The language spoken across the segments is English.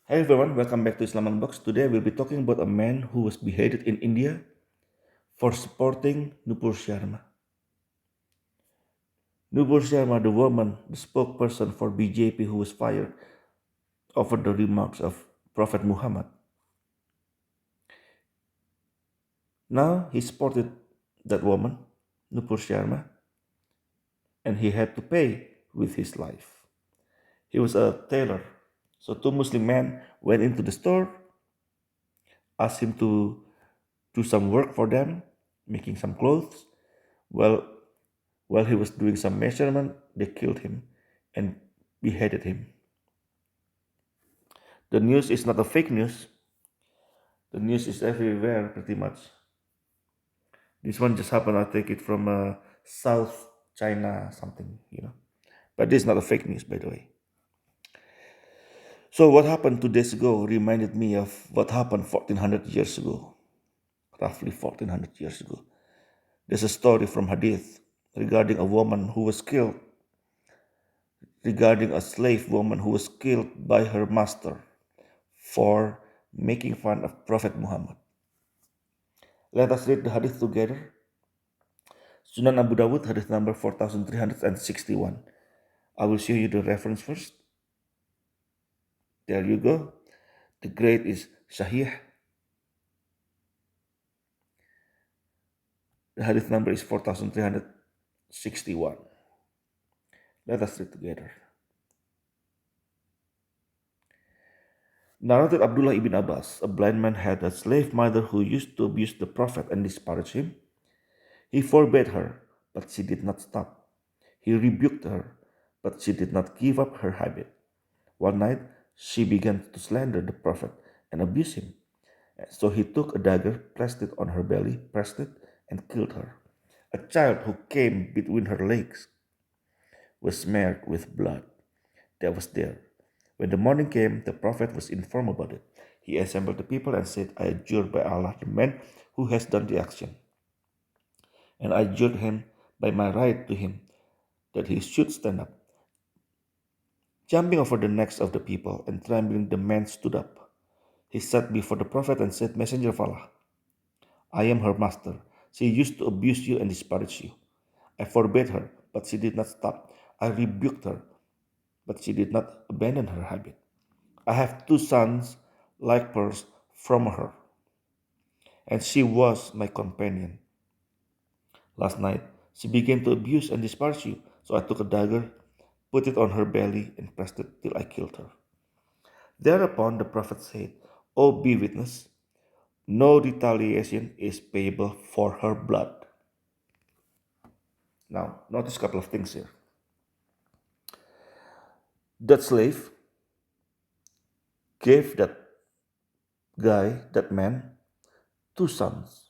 Hi everyone, welcome back to Islam Unboxed. Today we'll be talking about a man who was beheaded in India for supporting Nupur Sharma. Nupur Sharma, the woman, the spokesperson for BJP who was fired over the remarks of Prophet Muhammad. Now he supported that woman, Nupur Sharma, and he had to pay with his life. He was a tailor. So two Muslim men went into the store, asked him to do some work for them, making some clothes. Well, while he was doing some measurement, they killed him and beheaded him. The news is not a fake news. The news is everywhere pretty much. This one just happened, I take it from South China something. But this is not a fake news, by the way. So what happened 2 days ago reminded me of what happened 1400 years ago, roughly 1400 years ago. There's a story from Hadith regarding a woman who was killed, regarding a slave woman who was killed by her master for making fun of Prophet Muhammad. Let us read the hadith together. Sunan Abu Dawud, hadith number 4361. I will show you the reference first. There you go. The grade is Sahih. The hadith number is 4361. Let us read together. Narrated Abdullah ibn Abbas, a blind man had a slave mother who used to abuse the Prophet and disparage him. He forbade her, but she did not stop. He rebuked her, but she did not give up her habit. One night, she began to slander the Prophet and abuse him. So he took a dagger, placed it on her belly, pressed it, and killed her. A child who came between her legs was smeared with blood that was there. When the morning came, the Prophet was informed about it. He assembled the people and said, I adjure by Allah the man who has done the action, and I adjured him by my right to him that he should stand up. Jumping over the necks of the people and trembling, the man stood up. He sat before the Prophet and said, Messenger of Allah, I am her master. She used to abuse you and disparage you. I forbade her, but she did not stop. I rebuked her, but she did not abandon her habit. I have two sons like pearls from her, and she was my companion. Last night, she began to abuse and disparage you, so I took a dagger, put it on her belly, and pressed it till I killed her. Thereupon the Prophet said, O be witness, no retaliation is payable for her blood. Now, notice a couple of things here. That slave gave that guy, that man, two sons.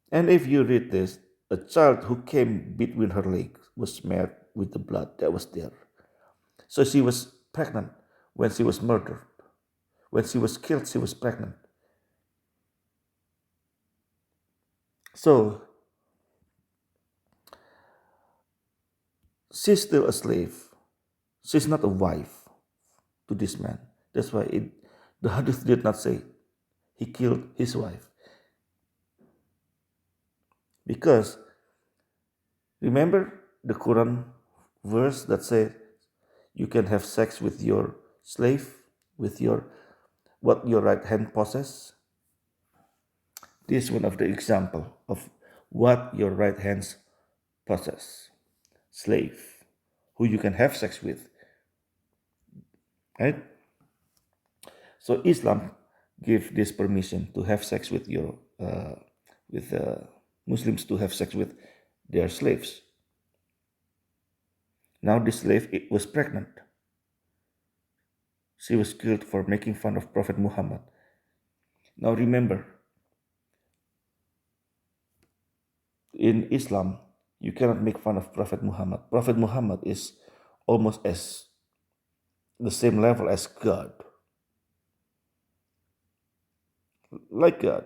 And if you read this, a child who came between her legs was smeared with the blood that was there. So she was pregnant when she was murdered. When she was killed, she was pregnant. So she's still a slave. She's not a wife to this man. That's why the hadith did not say he killed his wife. Because remember the Quran verse that said you can have sex with your slave, with what your right hand possess. This is one of the example of what your right hands possess. Slave, who you can have sex with, right? So Islam give this permission to have sex with Muslims to have sex with their slaves. Now this slave was pregnant. She was killed for making fun of Prophet Muhammad. Now remember, in Islam, you cannot make fun of Prophet Muhammad. Prophet Muhammad is almost as the same level as God. Like God,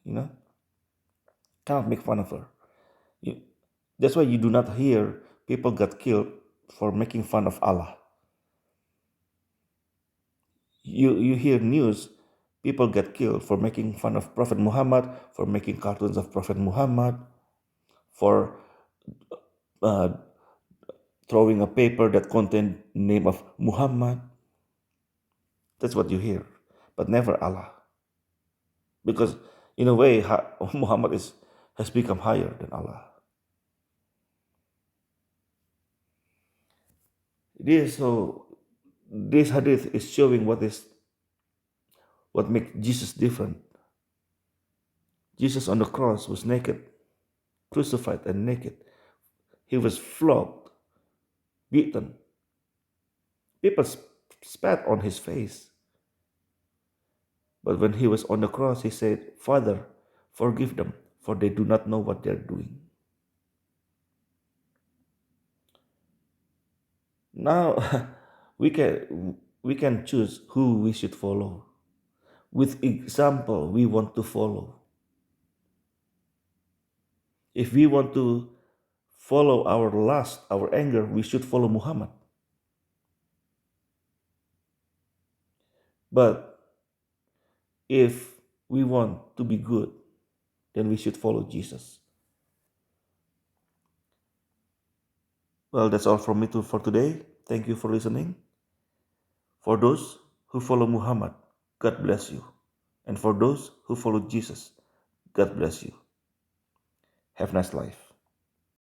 you know? Cannot make fun of her. That's why you do not hear people got killed for making fun of Allah. You hear news, people get killed for making fun of Prophet Muhammad, for making cartoons of Prophet Muhammad, for uh, throwing a paper that contained name of Muhammad. That's what you hear, but never Allah, because in a way Muhammad has become higher than Allah. This hadith is showing what makes Jesus different. Jesus on the cross was naked, crucified and naked. He was flogged, beaten. People spat on his face. But when he was on the cross, he said, Father, forgive them, for they do not know what they're doing. Now we can choose who we should follow. With example, we want to follow. If we want to follow our lust, our anger, we should follow Muhammad. But if we want to be good, then we should follow Jesus. Well, that's all from me for today. Thank you for listening. For those who follow Muhammad, God bless you. And for those who follow Jesus, God bless you. Have a nice life.